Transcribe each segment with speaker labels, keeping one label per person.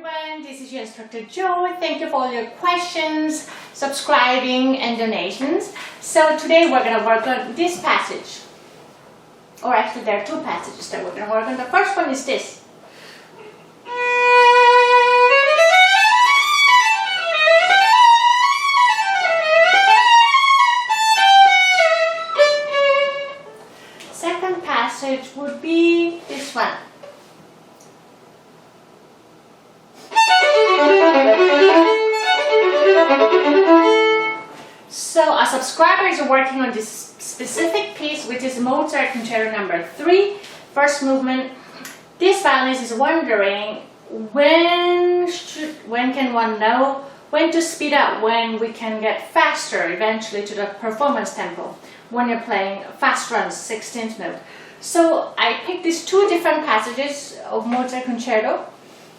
Speaker 1: everyone, this is your instructor Joe. Thank you for all your questions, subscribing and donations. So today we're going to work on this passage. Or actually there are two passages that we're going to work on. The first one is this. Second passage would be this one. So our subscribers are working on this specific piece, which is Mozart Concerto number 3, first movement. This violinist is wondering when can one know when to speed up, when we can get faster eventually to the performance tempo when you're playing fast runs, 16th note. So I picked these two different passages of Mozart Concerto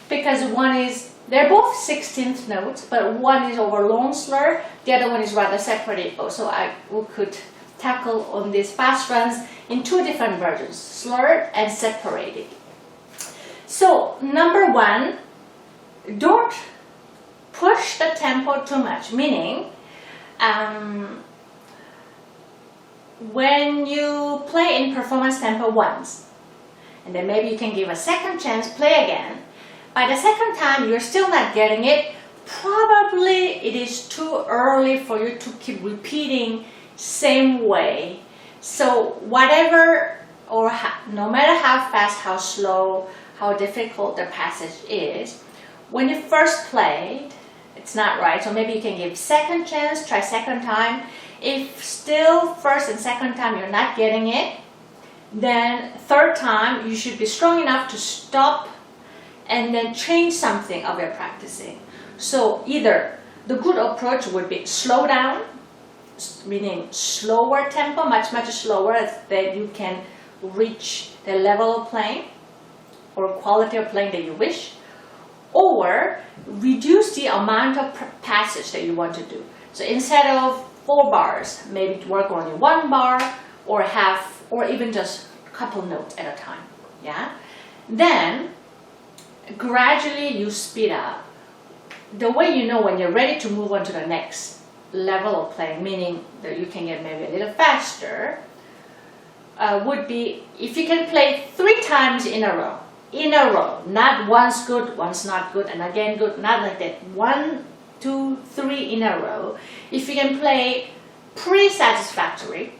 Speaker 1: because one is, they're both 16th notes, but one is over long slur, the other one is rather separated. So we could tackle on these fast runs in two different versions, slurred and separated. So number one, don't push the tempo too much, meaning when you play in performance tempo once, and then maybe you can give a second chance, play again. By the second time, you're still not getting it. Probably it is too early for you to keep repeating same way. So whatever, or no matter how fast, how slow, how difficult the passage is, when you first played, it's not right. So maybe you can give second chance, try second time. If still first and second time you're not getting it, then third time you should be strong enough to stop and then change something of your practicing. So either the good approach would be slow down, meaning slower tempo, much slower, that you can reach the level of playing or quality of playing that you wish, or reduce the amount of passage that you want to do. So instead of 4 bars, maybe work only 1 bar or half, or even just a couple notes at a time. Yeah. Then gradually you speed up. The way you know when you're ready to move on to the next level of playing, meaning that you can get maybe a little faster, would be if you can play 3 times in a row, not once good, once not good, and again good, not like that. 1, 2, 3 in a row. If you can play pretty satisfactory,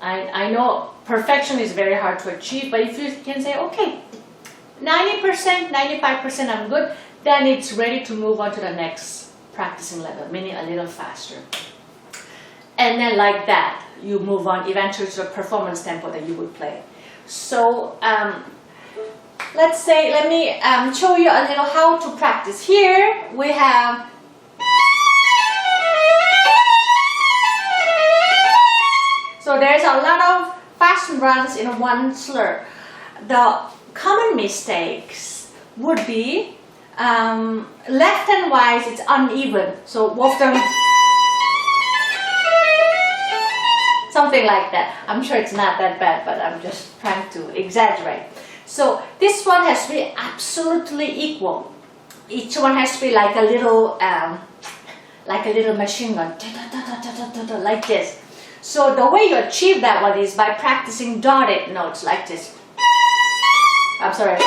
Speaker 1: I know perfection is very hard to achieve, but if you can say, okay, 90%, 95% I'm good, then it's ready to move on to the next practicing level, meaning a little faster. And then like that, you move on eventually to the performance tempo that you would play. So let me show you a little how to practice. Here we have so there's a lot of fast runs in one slur. The common mistakes would be left and right, it's uneven. So both them, something like that. I'm sure it's not that bad, but I'm just trying to exaggerate. So this one has to be absolutely equal. Each one has to be like a little machine gun, like this. So the way you achieve that one is by practicing dotted notes like this. I'm sorry.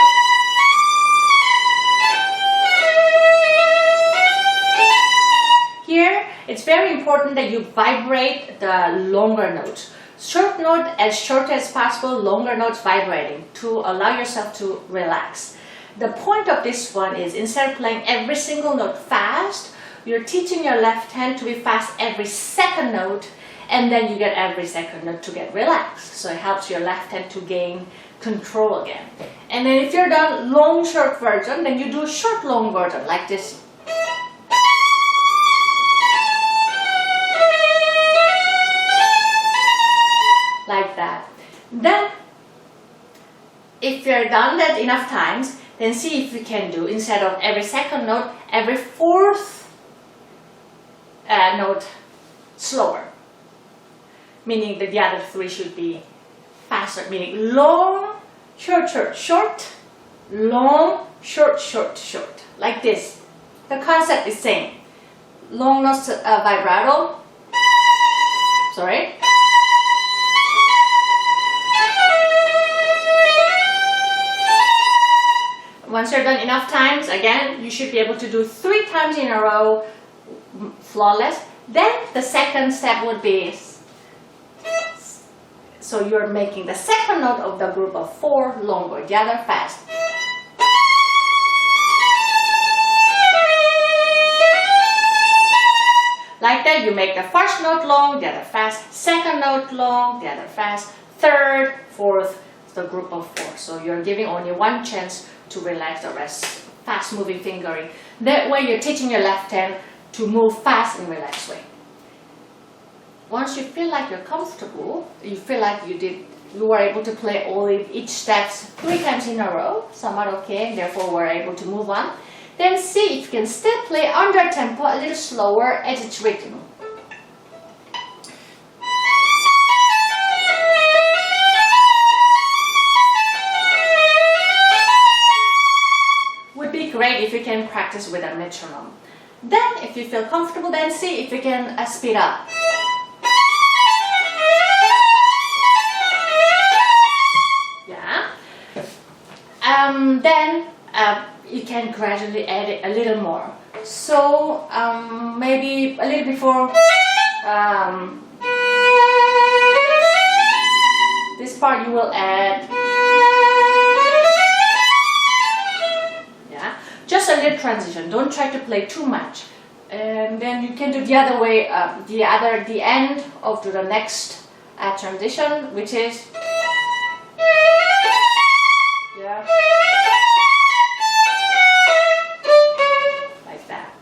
Speaker 1: Here, it's very important that you vibrate the longer notes. Short note as short as possible, longer notes vibrating to allow yourself to relax. The point of this one is instead of playing every single note fast, you're teaching your left hand to be fast every second note, and then you get every second note to get relaxed. So it helps your left hand to gain control again. And then if you're done long short version, then you do short long version like this. Like that. Then if you're done that enough times, then see if you can do, instead of every second note, every 4th note slower, meaning that the other 3 should be faster, meaning long, short, short, short, long, short, short, short. like this. The concept is same. Long notes vibrato. Sorry. Once you're done enough times, again, you should be able to do 3 times in a row, flawless. Then the second step would be, so you're making the second note of the group of 4 longer, the other fast. Like that, you make the first note long, the other fast, second note long, the other fast, third, fourth, the group of 4. So you're giving only one chance to relax, the rest fast moving fingering. That way you're teaching your left hand to move fast in a relaxed way. Once you feel like you're comfortable, you feel like you were able to play each steps 3 times in a row, somewhat okay, and therefore we're able to move on. Then see if you can still play under tempo, a little slower as it's written. Would be great if you can practice with a metronome. Then, if you feel comfortable, then see if you can speed up. Yeah. Then you can gradually add it a little more. So maybe a little before this part, you will add. Just a little transition. Don't try to play too much. And then you can do the other way, the end of the next transition, which is like that.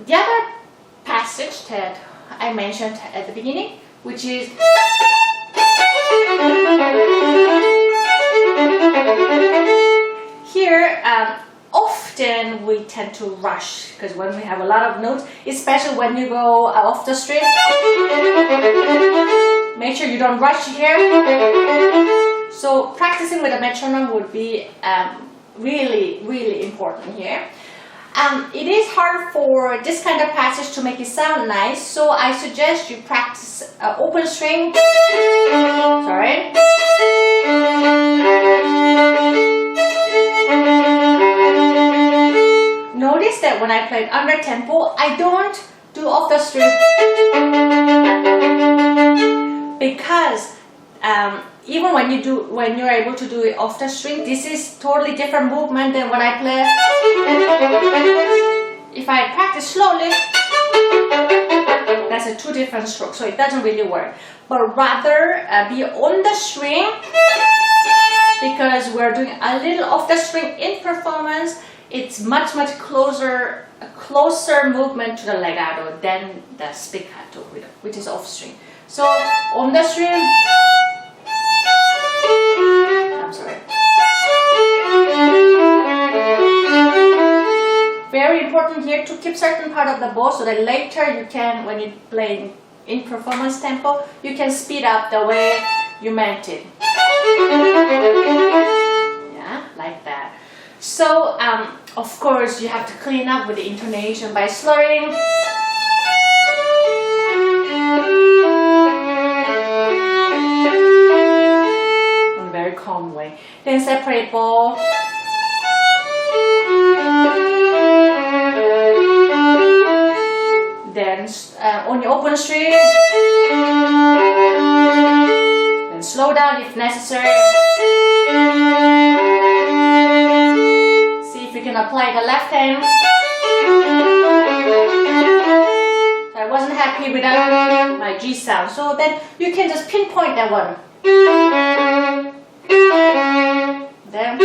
Speaker 1: The other passage that I mentioned at the beginning, which is here, often we tend to rush because when we have a lot of notes, especially when you go off the string, make sure you don't rush here. So practicing with a metronome would be really, really important here. It is hard for this kind of passage to make it sound nice, so I suggest you practice open string. Sorry. Notice that when I play under tempo, I don't do off the string because even when you're able to do it off the string, this is totally different movement than when I play. If I practice slowly, that's a 2 different strokes, so it doesn't really work. But rather be on the string because we're doing a little off the string in performance. It's much closer movement to the legato than the spiccato, which is off string. So on the string, I'm sorry. Very important here to keep certain part of the bow so that later you can, when you play in performance tempo, you can speed up the way you meant it. Yeah, like that. So, of course, you have to clean up with the intonation by slurring. In a very calm way. Then separate bow. Then on your open string. Then slow down if necessary. You can apply the left hand. So I wasn't happy with my G sound, so then you can just pinpoint that one. Then.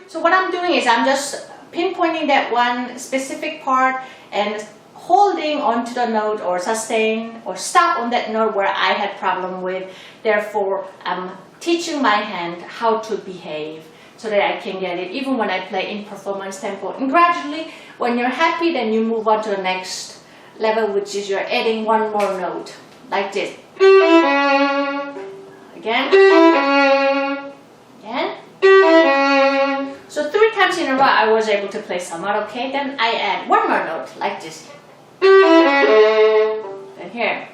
Speaker 1: So what I'm doing is I'm just pinpointing that one specific part and holding onto the note or sustain or stop on that note where I had problem with. Therefore, I'm teaching my hand how to behave so that I can get it even when I play in performance tempo. And gradually, when you're happy, then you move on to the next level, which is you're adding one more note, like this. Again. times in a row I was able to play somewhat okay, then I add one more note like this. Then here.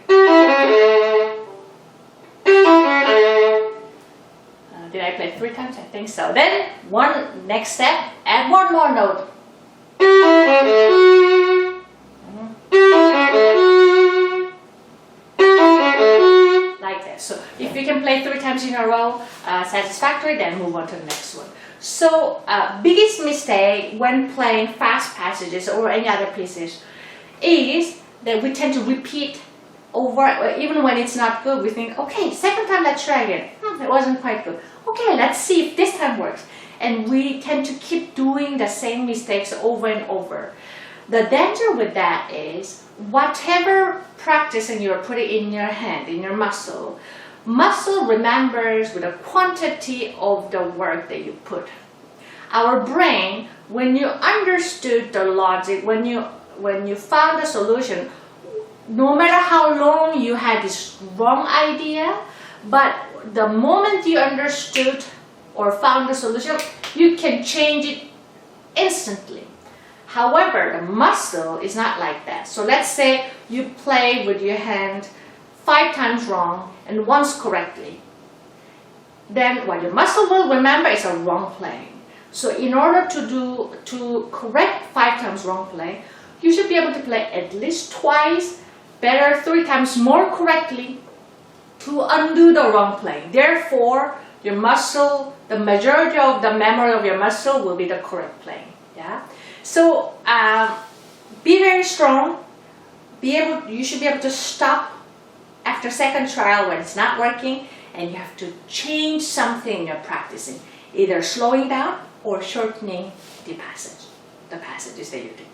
Speaker 1: Did I play 3 times? I think so. Then next step, add one more note. Like that. So if you can play 3 times in a row satisfactory, then move on to the next one. So biggest mistake when playing fast passages or any other pieces is that we tend to repeat over, even when it's not good. We think, okay, second time let's try again. It wasn't quite good. Okay, let's see if this time works. And we tend to keep doing the same mistakes over and over. The danger with that is whatever practicing you're putting in your hand, in your muscle remembers with a quantity of the work that you put. Our brain, when you understood the logic, when you found the solution, no matter how long you had this wrong idea, but the moment you understood or found the solution, you can change it instantly. However, the muscle is not like that. So let's say you play with your hand 5 times wrong and once correctly. Then what your muscle will remember is a wrong playing. So in order to correct 5 times wrong play, you should be able to play at least twice, better 3 times more correctly to undo the wrong play. Therefore, your muscle, the majority of the memory of your muscle will be the correct playing. Yeah. So be very strong. You should be able to stop after second trial when it's not working, and you have to change something you're practicing, either slowing down or shortening the passages that you do.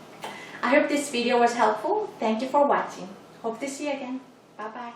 Speaker 1: I hope this video was helpful. Thank you for watching. Hope to see you again. Bye bye.